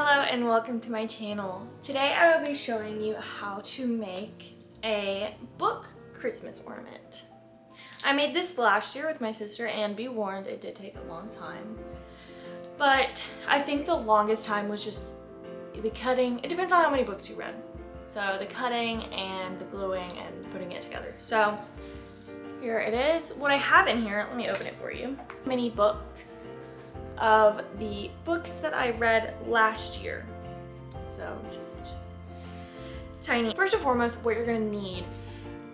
Hello and welcome to my channel. Today I will be showing you how to make a book Christmas ornament. I made this last year with my sister, and be warned, it did take a long time. But I think the longest time was just the cutting. It depends on how many books you read. So the cutting and the gluing and putting it together. So here it is. What I have in here, let me open it for you. Many books of the books that I read last year. So just tiny. First and foremost, what you're gonna need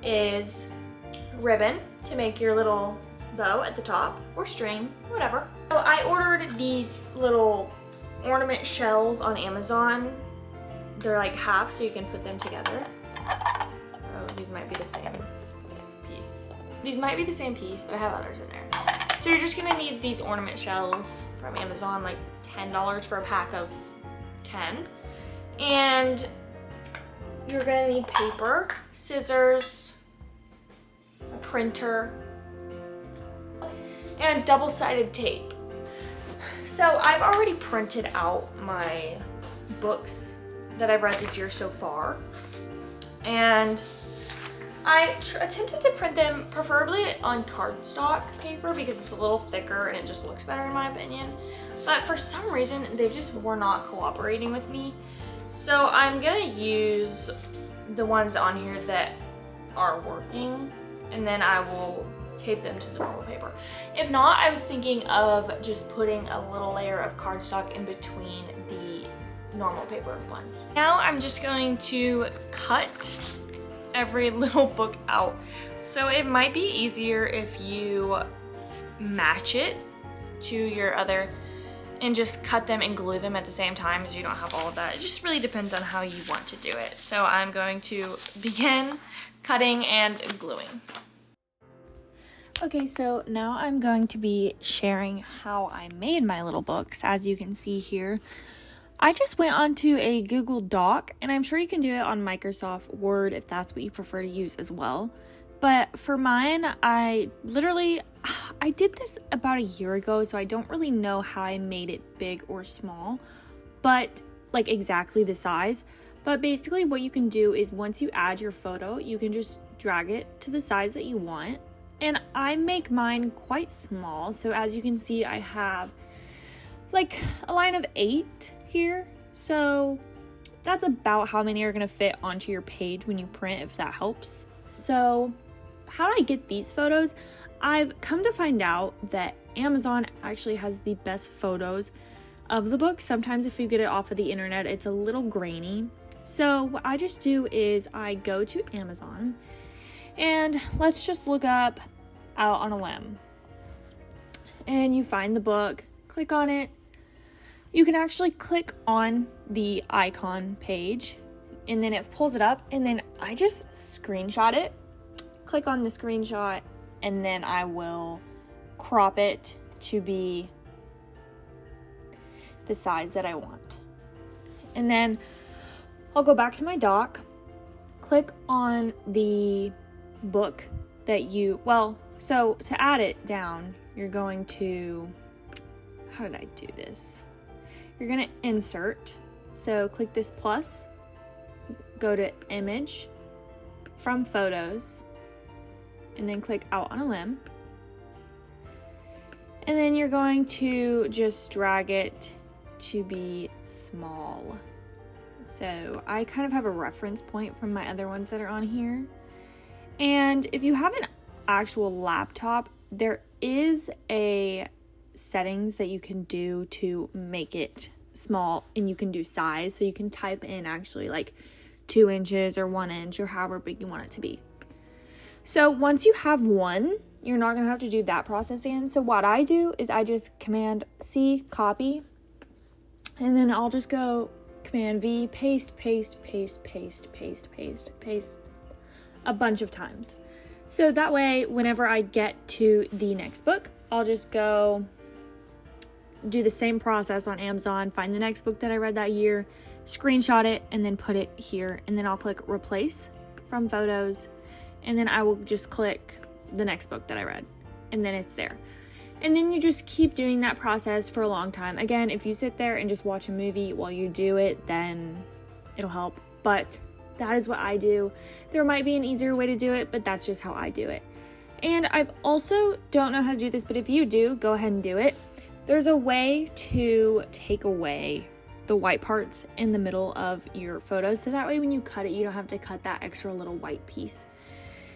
is ribbon to make your little bow at the top, or string, whatever. So I ordered these little ornament shells on Amazon. They're like half, so you can put them together. Oh, these might be the same piece. These might be the same piece, but I have others in there. So you're just gonna need these ornament shells from Amazon, like $10 for a pack of 10. And you're gonna need paper, scissors, a printer, and double-sided tape. So I've already printed out my books that I've read this year so far. And I attempted to print them preferably on cardstock paper because it's a little thicker and it just looks better in my opinion. But for some reason, they just were not cooperating with me. So I'm gonna use the ones on here that are working, and then I will tape them to the normal paper. If not, I was thinking of just putting a little layer of cardstock in between the normal paper ones. Now I'm just going to cut every little book out. So it might be easier if you match it to your other and just cut them and glue them at the same time, as you don't have all of that. It just really depends on how you want to do it. So I'm going to begin cutting and gluing. Okay, so now I'm going to be sharing how I made my little books. As you can see here, I just went onto a Google Doc, and I'm sure you can do it on Microsoft Word if that's what you prefer to use as well. But for mine, I did this about a year ago, so I don't really know how I made it big or small, but like exactly the size. But basically what you can do is once you add your photo, you can just drag it to the size that you want. And I make mine quite small. So as you can see, I have like a line of 8 here. So that's about how many are gonna fit onto your page when you print, if that helps. So how do I get these photos? I've come to find out that Amazon actually has the best photos of the book. Sometimes if you get it off of the internet, it's a little grainy. So what I just do is I go to Amazon, and let's just look up Out on a Limb. And you find the book, click on it. You can actually click on the icon page, and then it pulls it up, and then I just screenshot it. Click on the screenshot, and then I will crop it to be the size that I want. And then I'll go back to my doc, click on the book that so to add it down, you're going to, how did I do this? You're gonna insert, so click this plus, go to image, from photos, and then click Out on a Limb. And then you're going to just drag it to be small. So I kind of have a reference point from my other ones that are on here. And if you have an actual laptop, there is a settings that you can do to make it small, and you can do size, so you can type in actually like 2 inches or 1 inch or however big you want it to be. So once you have one, you're not gonna have to do that process again. So what I do is I just Command C, copy, and then I'll just go Command V, paste, paste, paste, paste, paste, paste, paste a bunch of times. So that way, whenever I get to the next book, I'll just go do the same process on Amazon, find the next book that I read that year, screenshot it, and then put it here. And then I'll click replace from photos, and then I will just click the next book that I read, and then it's there. And then you just keep doing that process for a long time. Again, if you sit there and just watch a movie while you do it, then it'll help. But that is what I do. There might be an easier way to do it, but that's just how I do it. And I also don't know how to do this, but if you do, go ahead and do it. There's a way to take away the white parts in the middle of your photos, so that way when you cut it, you don't have to cut that extra little white piece.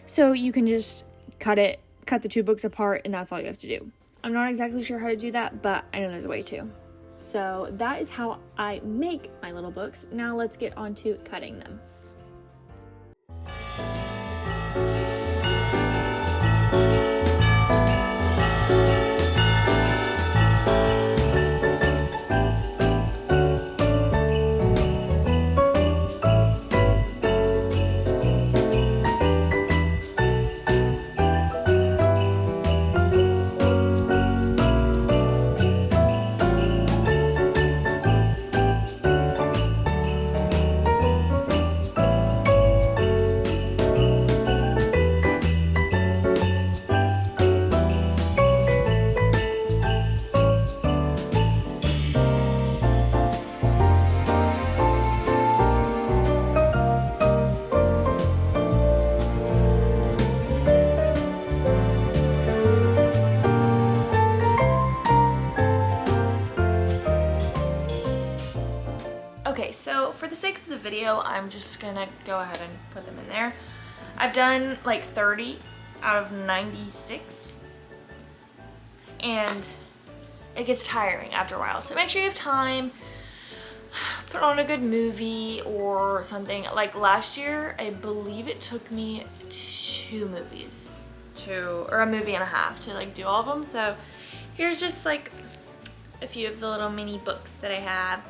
So you can just cut the two books apart, and that's all you have to do. I'm not exactly sure how to do that, but I know there's a way to. So that is how I make my little books. Now let's get on to cutting them. Okay, so for the sake of the video, I'm just gonna go ahead and put them in there. I've done like 30 out of 96, and it gets tiring after a while. So make sure you have time, put on a good movie or something. Like last year, I believe it took me 2 movies or a movie and a half to like do all of them. So here's just like a few of the little mini books that I have.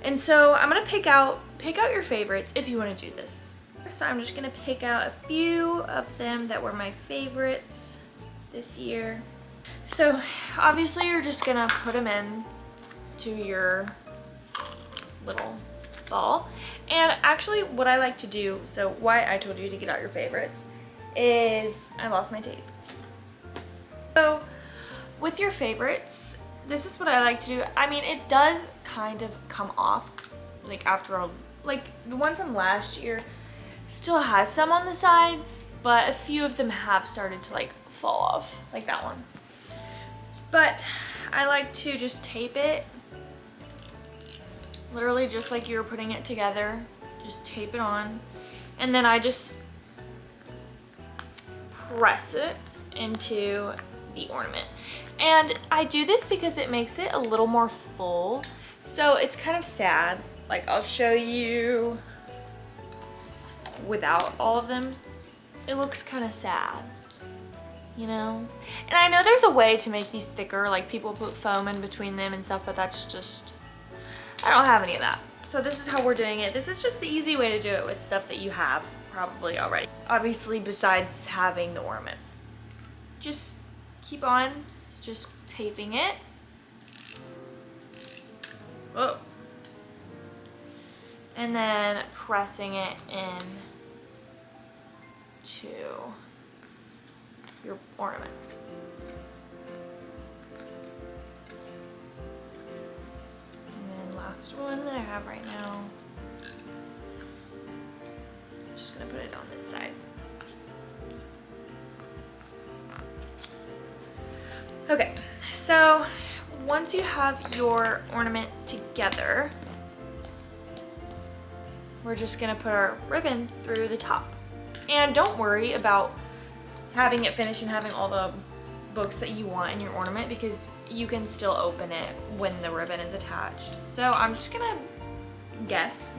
And so I'm gonna pick out your favorites if you want to do this. So I'm just gonna pick out a few of them that were my favorites this year. So obviously you're just gonna put them in to your little ball. And actually what I like to do, so why I told you to get out your favorites, is I lost my tape. So with your favorites, this is what I like to do. I mean, it does kind of come off like like the one from last year still has some on the sides, but a few of them have started to like fall off, like that one. But I like to just tape it, literally just like you were putting it together, just tape it on, and then I just press it into the ornament. And I do this because it makes it a little more full. So it's kind of sad. Like I'll show you without all of them. It looks kind of sad, you know? And I know there's a way to make these thicker, like people put foam in between them and stuff, but that's just, I don't have any of that. So this is how we're doing it. This is just the easy way to do it with stuff that you have probably already. Obviously, besides having the ornament. Just keep on just taping it. Whoa. And then pressing it in to your ornament. And then last one that I have right now, just gonna put it on this side. Okay, so once you have your ornament together, we're just gonna put our ribbon through the top. And don't worry about having it finished and having all the books that you want in your ornament, because you can still open it when the ribbon is attached. So I'm just gonna guess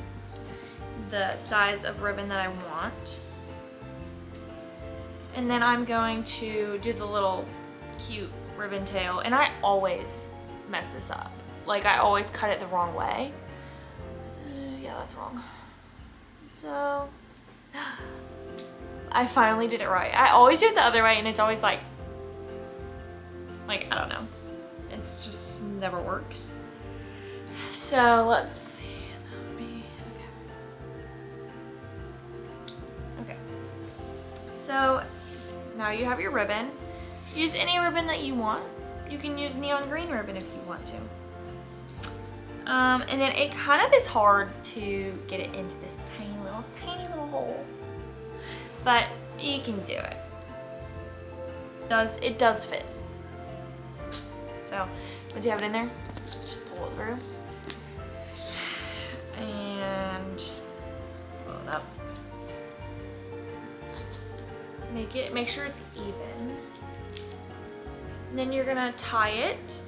the size of ribbon that I want. And then I'm going to do the little cute ribbon tail, and I always mess this up. Like I always cut it the wrong way. Yeah, that's wrong. So I finally did it right. I always do it the other way, and it's always like I don't know. It's just never works. So let's see. Okay. So now you have your ribbon. use any ribbon that you want. You can use neon green ribbon if you want to. And then it kind of is hard to get it into this tiny little hole. But you can do it. It does fit. So, once you have it in there, just pull it through. And pull it up. Make sure it's even. And then you're gonna tie it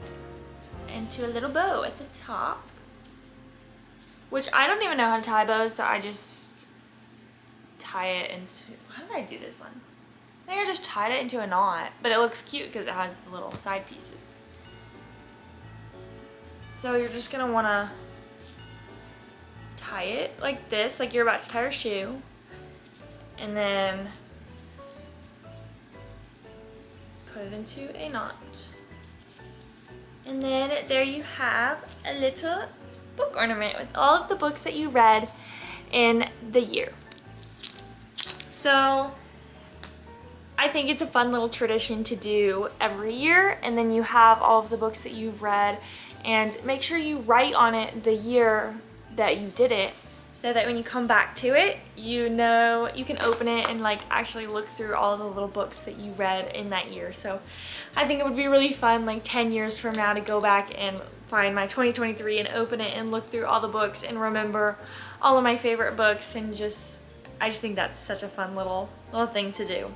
into a little bow at the top. Which I don't even know how to tie bows, so I just tie it into, how did I do this one? I think I just tied it into a knot, but it looks cute because it has the little side pieces. So you're just gonna wanna tie it like this, like you're about to tie your shoe. And then put it into a knot. And then there you have a little book ornament with all of the books that you read in the year. So I think it's a fun little tradition to do every year, and then you have all of the books that you've read, and make sure you write on it the year that you did it, so that when you come back to it, you know, you can open it and like actually look through all the little books that you read in that year. So I think it would be really fun like 10 years from now to go back and find my 2023 and open it and look through all the books and remember all of my favorite books, and I just think that's such a fun little thing to do.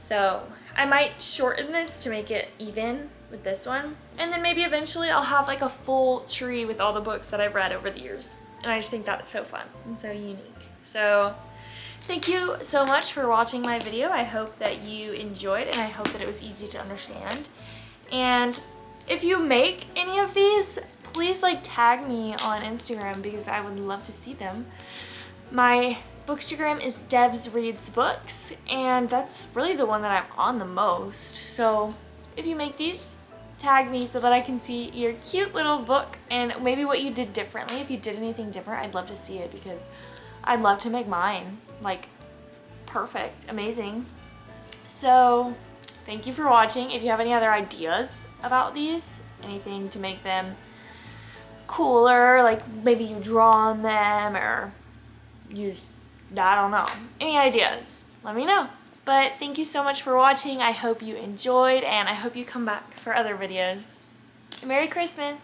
So I might shorten this to make it even with this one, and then maybe eventually I'll have like a full tree with all the books that I've read over the years. And I just think that's so fun and so unique. So thank you so much for watching my video. I hope that you enjoyed, and I hope that it was easy to understand. And if you make any of these, please like tag me on Instagram because I would love to see them. My Bookstagram is Debs Reads Books, and that's really the one that I'm on the most. So if you make these, tag me so that I can see your cute little book and maybe what you did differently. If you did anything different, I'd love to see it because I'd love to make mine like perfect, amazing. So thank you for watching. If you have any other ideas about these, anything to make them cooler, like maybe you draw on them or use, I don't know, any ideas, let me know. But thank you so much for watching. I hope you enjoyed, and I hope you come back for other videos. Merry Christmas!